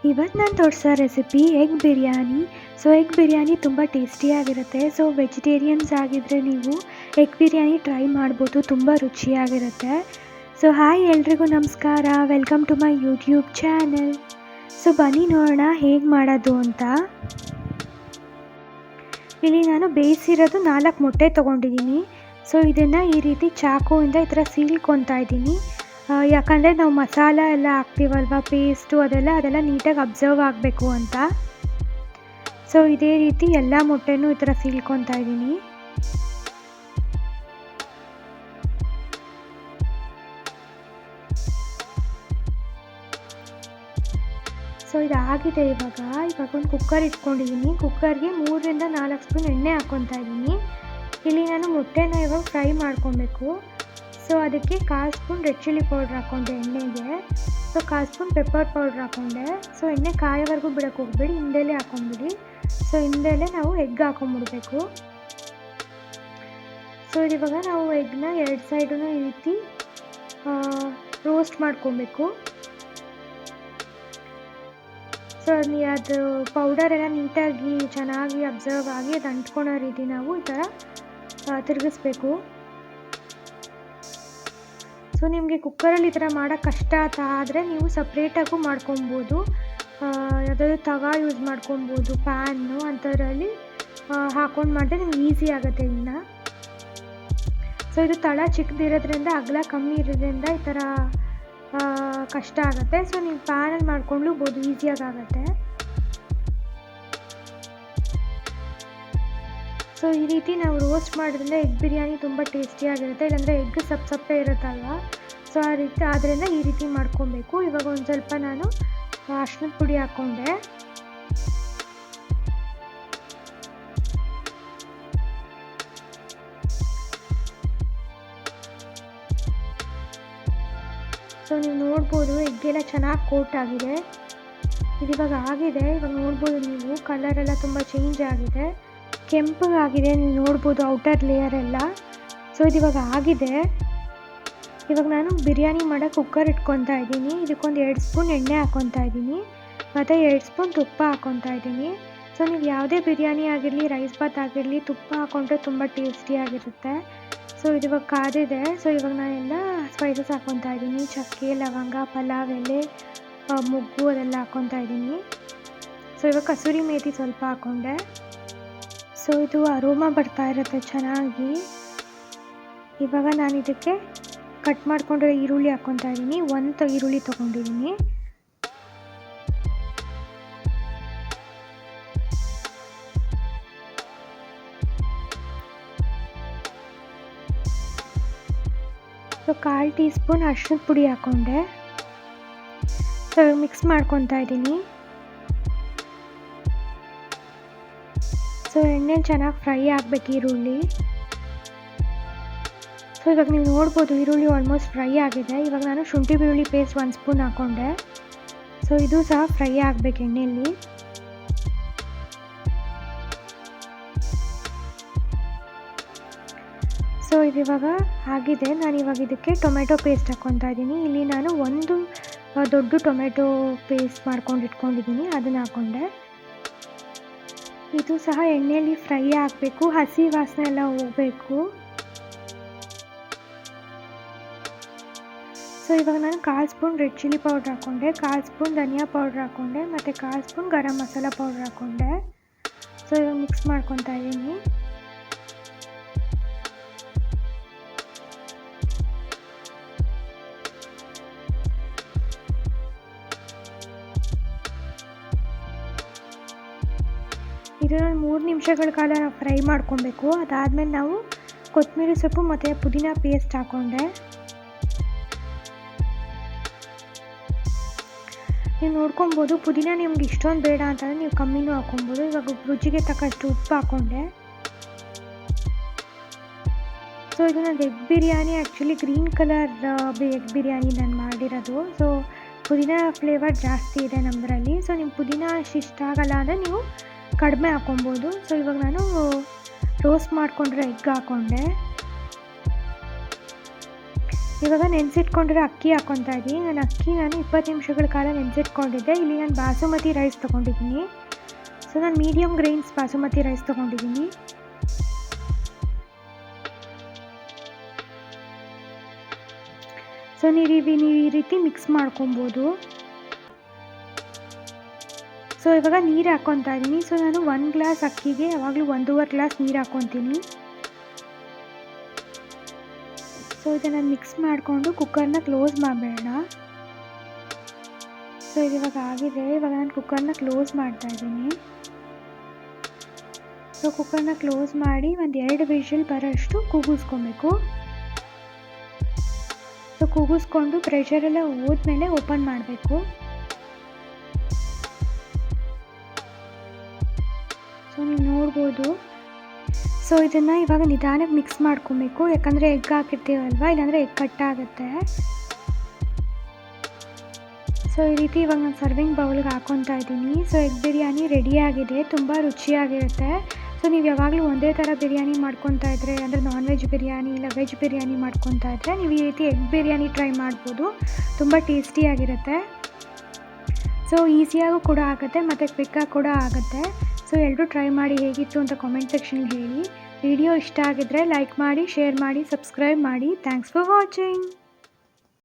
ಇವತ್ತು ನಾನು ತೋರಿಸೋ recipe egg biryani. Egg biryani ತುಂಬ ಟೇಸ್ಟಿಯಾಗಿರುತ್ತೆ. ವೆಜಿಟೇರಿಯನ್ಸ್ ಆಗಿದ್ದರೆ ನೀವು ಎಗ್ ಬಿರಿಯಾನಿ ಟ್ರೈ ಮಾಡ್ಬೋದು, ತುಂಬ ರುಚಿಯಾಗಿರುತ್ತೆ. ಹಾಯ್ ಎಲ್ರಿಗೂ ನಮಸ್ಕಾರ, welcome to my YouTube channel. ಬನ್ನಿ ನೋಡೋಣ ಹೇಗೆ ಮಾಡೋದು ಅಂತ. ಇಲ್ಲಿ ನಾನು ಬೇಯಿಸಿರೋದು 4 ಮೊಟ್ಟೆ ತೊಗೊಂಡಿದ್ದೀನಿ. ಇದನ್ನು ಈ ರೀತಿ ಚಾಕುವಿಂದ ಈ ಥರ ಸೀಳ್ಕೊತಾ ಇದ್ದೀನಿ. ಯಾಕಂದರೆ ನಾವು ಮಸಾಲ ಎಲ್ಲ ಹಾಕ್ತೀವಲ್ವ, ಪೇಸ್ಟು ಅದೆಲ್ಲ ನೀಟಾಗಿ ಅಬ್ಸರ್ವ್ ಆಗಬೇಕು ಅಂತ. ಇದೇ ರೀತಿ ಎಲ್ಲ ಮೊಟ್ಟೆನೂ ಈ ಥರ ಸೀಳ್ಕೊತಾ ಇದ್ದೀನಿ. ಇದಾಗಿದೆ. ಇವಾಗ ಒಂದು ಕುಕ್ಕರ್ ಇಟ್ಕೊಂಡಿದ್ದೀನಿ. ಕುಕ್ಕರ್ಗೆ 3 ರಿಂದ 4 ಸ್ಪೂನ್ ಎಣ್ಣೆ ಹಾಕ್ಕೊತಾ ಇದ್ದೀನಿ. ಇಲ್ಲಿ ನಾನು ಮೊಟ್ಟೆನ ಇವಾಗ ಫ್ರೈ ಮಾಡ್ಕೊಬೇಕು. ಅದಕ್ಕೆ 1/4 ಸ್ಪೂನ್ ರೆಡ್ ಚಿಲ್ಲಿ ಪೌಡ್ರ್ ಹಾಕ್ಕೊಂಡೆ ಎಣ್ಣೆಗೆ. 1/4 ಸ್ಪೂನ್ ಪೆಪ್ಪರ್ ಪೌಡ್ರ್ ಹಾಕ್ಕೊಂಡೆ. ಎಣ್ಣೆ ಕಾಯೋವರೆಗೂ ಬಿಡೋಕ್ಕೆ ಹೋಗ್ಬೇಡಿ, ಹಿಂದೆಲೇ ಹಾಕ್ಕೊಂಬಿಡಿ. ಹಿಂದೆಲೇ ನಾವು ಎಗ್ ಹಾಕೊಂಡ್ಬಿಡ್ಬೇಕು. ಇವಾಗ ನಾವು ಎಗ್ನ 2 ಸೈಡೂ ಈ ರೀತಿ ರೋಸ್ಟ್ ಮಾಡ್ಕೊಬೇಕು. ಅದು ಪೌಡರ್ ಎಲ್ಲ ನೀಟಾಗಿ ಚೆನ್ನಾಗಿ ಅಬ್ಸರ್ವ್ ಆಗಿ ಅದು ಅಂಟ್ಕೊಳೋ ರೀತಿ ನಾವು ಈ ಥರ ತಿರುಗಿಸ್ಬೇಕು. ನಿಮಗೆ ಕುಕ್ಕರಲ್ಲಿ ಈ ಥರ ಮಾಡೋಕ್ಕೆ ಕಷ್ಟ ಆದರೆ ನೀವು ಸಪ್ರೇಟಾಗೂ ಮಾಡ್ಕೊಬೋದು. ಯಾವುದಾದ್ರು ತವಾ ಯೂಸ್ ಮಾಡ್ಕೊಬೋದು, ಪ್ಯಾನು ಅಂಥದ್ರಲ್ಲಿ ಹಾಕ್ಕೊಂಡು ಮಾಡಿದ್ರೆ ನಿಮ್ಗೆ ಈಸಿ ಆಗುತ್ತೆ ಇನ್ನು. ಇದು ತಳ ಚಿಕ್ಕದಿರೋದ್ರಿಂದ ಅಗಲ ಕಮ್ಮಿ ಇರೋದ್ರಿಂದ ಈ ಥರ ಕಷ್ಟ ಆಗುತ್ತೆ. ನೀವು ಪ್ಯಾನಲ್ಲಿ ಮಾಡ್ಕೊಂಡ್ಲೂಬೋದು, ಈಸಿಯಾಗಿ ಆಗುತ್ತೆ. ಈ ರೀತಿ ನಾವು ರೋಸ್ಟ್ ಮಾಡೋದ್ರಿಂದ ಎಗ್ ಬಿರಿಯಾನಿ ತುಂಬ ಟೇಸ್ಟಿಯಾಗಿರುತ್ತೆ. ಇಲ್ಲಾಂದರೆ ಎಗ್ ಸಪ್ಪೆ ಇರುತ್ತಲ್ವ, ಆ ರೀತಿ ಆದ್ದರಿಂದ ಈ ರೀತಿ ಮಾಡ್ಕೊಬೇಕು. ಇವಾಗ ಒಂದು ಸ್ವಲ್ಪ ನಾನು ಅರಿಶಿನದ ಪುಡಿ ಹಾಕ್ಕೊಂಡೆ. ನೀವು ನೋಡ್ಬೋದು ಎಗ್ಗೆಲ್ಲ ಚೆನ್ನಾಗಿ ಕೋಟ್ ಆಗಿದೆ. ಇವಾಗ ಆಗಿದೆ. ಇವಾಗ ನೋಡ್ಬೋದು ನೀವು ಕಲರೆಲ್ಲ ತುಂಬ ಚೇಂಜ್ ಆಗಿದೆ, ಕೆಂಪಗಾಗಿದೆ. ನೀವು ನೋಡ್ಬೋದು ಔಟರ್ ಲೇಯರ್ ಎಲ್ಲ. ಇವಾಗ ಆಗಿದೆ. ಇವಾಗ ನಾನು ಬಿರಿಯಾನಿ ಮಾಡೋಕ್ಕೆ ಕುಕ್ಕರ್ ಇಟ್ಕೊತಾ ಇದ್ದೀನಿ. ಇದಕ್ಕೊಂದು 2 ಸ್ಪೂನ್ ಎಣ್ಣೆ ಹಾಕ್ಕೊತಾ ಇದ್ದೀನಿ ಮತ್ತು 2 ಸ್ಪೂನ್ ತುಪ್ಪ ಹಾಕ್ಕೊತಾ ಇದ್ದೀನಿ. ನೀವು ಯಾವುದೇ ಬಿರಿಯಾನಿ ಆಗಿರಲಿ, ರೈಸ್ ಬಾತ್ ಆಗಿರಲಿ, ತುಪ್ಪ ಹಾಕ್ಕೊಂಡ್ರೆ ತುಂಬ ಟೇಸ್ಟಿಯಾಗಿರುತ್ತೆ. ಇವಾಗ ಕಾದಿದೆ. ಇವಾಗ ನಾನೆಲ್ಲ ಸ್ಪೈಸಸ್ ಹಾಕ್ಕೊತಾ ಇದ್ದೀನಿ. ಚಕ್ಕೆ, ಲವಂಗ, ಪಲಾವ್ ಎಲೆ, ಮೊಗ್ಗು ಅದೆಲ್ಲ ಹಾಕ್ಕೊತಾ ಇದ್ದೀನಿ. ಇವಾಗ ಕಸೂರಿ ಮೇಥಿ ಸ್ವಲ್ಪ ಹಾಕ್ಕೊಂಡೆ. ಇದು ಅರೋಮಾ ಬರ್ತಾ ಇರುತ್ತೆ ಚೆನ್ನಾಗಿ. ಇವಾಗ ನಾನು ಇದಕ್ಕೆ ಕಟ್ ಮಾಡಿಕೊಂಡ್ರೆ ಈರುಳ್ಳಿ ಹಾಕ್ಕೊತಾ ಇದ್ದೀನಿ. 1 ಈರುಳ್ಳಿ ತೊಗೊಂಡಿದ್ದೀನಿ. ಕಾಲು ಟೀ ಸ್ಪೂನ್ ಅರಿಶಿನದ ಪುಡಿ ಹಾಕ್ಕೊಂಡೆ. ಮಿಕ್ಸ್ ಮಾಡ್ಕೊತಾ ಇದ್ದೀನಿ. ಎಣ್ಣೆ ಚೆನ್ನಾಗಿ ಫ್ರೈ ಆಗಬೇಕು ಈರುಳ್ಳಿ. ಇವಾಗ ನೀವು ನೋಡ್ಬೋದು ಈರುಳ್ಳಿ ಆಲ್ಮೋಸ್ಟ್ ಫ್ರೈ ಆಗಿದೆ. ಇವಾಗ ನಾನು ಶುಂಠಿ ಬೆಳ್ಳುಳ್ಳಿ ಪೇಸ್ಟ್ 1 ಸ್ಪೂನ್ ಹಾಕ್ಕೊಂಡೆ. ಇದು ಸಹ ಫ್ರೈ ಆಗಬೇಕು ಎಣ್ಣೆಯಲ್ಲಿ. ಇದಿವಾಗ ಆಗಿದೆ. ನಾನು ಇವಾಗ ಇದಕ್ಕೆ ಟೊಮೆಟೊ ಪೇಸ್ಟ್ ಹಾಕ್ಕೊತಾ ಇದ್ದೀನಿ. ಇಲ್ಲಿ ನಾನು 1 ದೊಡ್ಡ ಟೊಮೆಟೊ ಪೇಸ್ಟ್ ಮಾಡ್ಕೊಂಡು ಇಟ್ಕೊಂಡಿದ್ದೀನಿ, ಅದನ್ನು ಹಾಕ್ಕೊಂಡೆ. ಇದು ಸಹ ಎಣ್ಣೆಯಲ್ಲಿ ಫ್ರೈ ಆಗಬೇಕು, ಹಸಿ ವಾಸನೆ ಎಲ್ಲ ಹೋಗಬೇಕು. ಇವಾಗ ನಾನು 1/4 ಸ್ಪೂನ್ ರೆಡ್ ಚಿಲ್ಲಿ ಪೌಡ್ರ್ ಹಾಕ್ಕೊಂಡೆ, 1/4 ಸ್ಪೂನ್ ಧನಿಯಾ ಪೌಡ್ರ್ ಹಾಕ್ಕೊಂಡೆ ಮತ್ತು 1/4 ಸ್ಪೂನ್ ಗರಂ ಮಸಾಲ ಪೌಡ್ರ್ ಹಾಕ್ಕೊಂಡೆ. ಇವಾಗ ಮಿಕ್ಸ್ ಮಾಡ್ಕೊತಾ ಇದ್ದೀನಿ. ಇದನ್ನು 3 ನಿಮಿಷಗಳ ಕಾಲ ನಾವು ಫ್ರೈ ಮಾಡ್ಕೊಬೇಕು. ಅದಾದಮೇಲೆ ನಾವು ಕೊತ್ತಂಬರಿ ಸೊಪ್ಪು ಮತ್ತು ಪುದೀನ ಪೇಸ್ಟ್ ಹಾಕ್ಕೊಂಡೆ. ನೀವು ನೋಡ್ಕೊಬೋದು, ಪುದೀನ ನಿಮ್ಗೆ ಇಷ್ಟೊಂದು ಬೇಡ ಅಂತಂದರೆ ನೀವು ಕಮ್ಮಿನೂ ಹಾಕ್ಕೊಬೋದು. ಇವಾಗ ರುಚಿಗೆ ತಕ್ಕಷ್ಟು ಉಪ್ಪು ಹಾಕ್ಕೊಂಡೆ. ಇದು ನನ್ನ egg biryani actually green colour egg biryani ನಾನು ಮಾಡಿರೋದು. ಪುದೀನ ಫ್ಲೇವರ್ ಜಾಸ್ತಿ ಇದೆ ನಮ್ಮದ್ರಲ್ಲಿ. ನಿಮ್ಮ ಪುದೀನ ಇಷ್ಟ ಆಗಲ್ಲ ಅಂದರೆ ನೀವು ಕಡಿಮೆ ಹಾಕ್ಕೊಬೋದು. ಇವಾಗ ನಾನು ರೋಸ್ಟ್ ಮಾಡಿಕೊಂಡ್ರೆ ಎಗ್ ಹಾಕ್ಕೊಂಡೆ. ಇವಾಗ ನೆನೆಸಿಟ್ಕೊಂಡಿರೋ ಅಕ್ಕಿ ಹಾಕ್ಕೊತಾ ಇದ್ದೀನಿ. ನಾನು 20 ನಿಮಿಷಗಳ ಕಾಲ ನೆನೆಸಿಟ್ಕೊಂಡಿದ್ದೆ. ಇಲ್ಲಿ ನಾನು ಬಾಸುಮತಿ ರೈಸ್ ತೊಗೊಂಡಿದ್ದೀನಿ. ಸೊ ನಾನು ಮೀಡಿಯಮ್ ಗ್ರೈನ್ಸ್ ಬಾಸುಮತಿ ರೈಸ್ ತೊಗೊಂಡಿದ್ದೀನಿ. ಸೊ ನೀವು ಈ ರೀತಿ ಮಿಕ್ಸ್ ಮಾಡ್ಕೊಬೋದು. ಸೊ ಇವಾಗ ನೀರು ಹಾಕ್ಕೊತಾ ಇದ್ದೀನಿ. ಸೊ ನಾನು 1 ಗ್ಲಾಸ್ ಅಕ್ಕಿಗೆ ಯಾವಾಗಲೂ 1.5 ಗ್ಲಾಸ್ ನೀರು ಹಾಕ್ಕೊತೀನಿ. ಸೊ ಇದನ್ನು ಮಿಕ್ಸ್ ಮಾಡಿಕೊಂಡು ಕುಕ್ಕರ್ನ ಕ್ಲೋಸ್ ಮಾಡಬೇಡ. ಸೊ ಇದು ಇವಾಗ ಆಗಿದೆ. ಇವಾಗ ನಾನು ಕುಕ್ಕರ್ನ ಕ್ಲೋಸ್ ಮಾಡ್ತಾ ಇದ್ದೀನಿ. ಸೊ ಕುಕ್ಕರ್ನ ಕ್ಲೋಸ್ ಮಾಡಿ 2 ವಿಷಲ್ ಬರೋಷ್ಟು ಕೂಗಿಸ್ಕೊಬೇಕು. ಸೊ ಕೂಗಿಸ್ಕೊಂಡು ಪ್ರೆಷರೆಲ್ಲ ಹೋದ್ಮೇಲೆ ಓಪನ್ ಮಾಡಬೇಕು. ಸೊ ನೀವು ನೋಡ್ಬೋದು. ಸೊ ಇದನ್ನು ಇವಾಗ ನಿಧಾನಕ್ಕೆ ಮಿಕ್ಸ್ ಮಾಡ್ಕೊಬೇಕು, ಯಾಕಂದರೆ ಎಗ್ ಹಾಕಿರ್ತೀವಲ್ವ, ಇಲ್ಲಾಂದರೆ ಎಗ್ ಕಟ್ಟಾಗುತ್ತೆ. ಸೊ ಈ ರೀತಿ ಇವಾಗ ನಾನು ಸರ್ವಿಂಗ್ ಬೌಲ್ಗೆ ಹಾಕ್ಕೊತಾ ಇದ್ದೀನಿ. ಸೊ ಎಗ್ ಬಿರಿಯಾನಿ ರೆಡಿಯಾಗಿದೆ. ತುಂಬ ರುಚಿಯಾಗಿರುತ್ತೆ. ಸೊ ನೀವು ಯಾವಾಗಲೂ ಒಂದೇ ಥರ ಬಿರಿಯಾನಿ ಮಾಡ್ಕೊತಾ ಇದ್ದರೆ, ಅಂದರೆ ನಾನ್ ವೆಜ್ ಬಿರಿಯಾನಿ ಇಲ್ಲ ವೆಜ್ ಬಿರಿಯಾನಿ ಮಾಡ್ಕೊತಾ ಇದ್ದರೆ ನೀವು ಈ ರೀತಿ ಎಗ್ ಬಿರಿಯಾನಿ ಟ್ರೈ ಮಾಡ್ಬೋದು. ತುಂಬ ಟೇಸ್ಟಿಯಾಗಿರುತ್ತೆ. ಸೊ ಈಸಿಯಾಗೂ ಕೂಡ ಆಗುತ್ತೆ ಮತ್ತು ಕ್ವಿಕ್ಕಾಗಿ ಕೂಡ ಆಗುತ್ತೆ. ಸೊ ಎಲ್ಲರೂ ಟ್ರೈ ಮಾಡಿ ಹೇಗಿತ್ತು ಅಂತ ಕಾಮೆಂಟ್ ಸೆಕ್ಷನ್ಗೆ ಹೇಳಿ. ವಿಡಿಯೋ ಇಷ್ಟ ಆಗಿದ್ದರೆ ಲೈಕ್ ಮಾಡಿ, ಶೇರ್ ಮಾಡಿ, ಸಬ್ಸ್ಕ್ರೈಬ್ ಮಾಡಿ. Thanks for watching.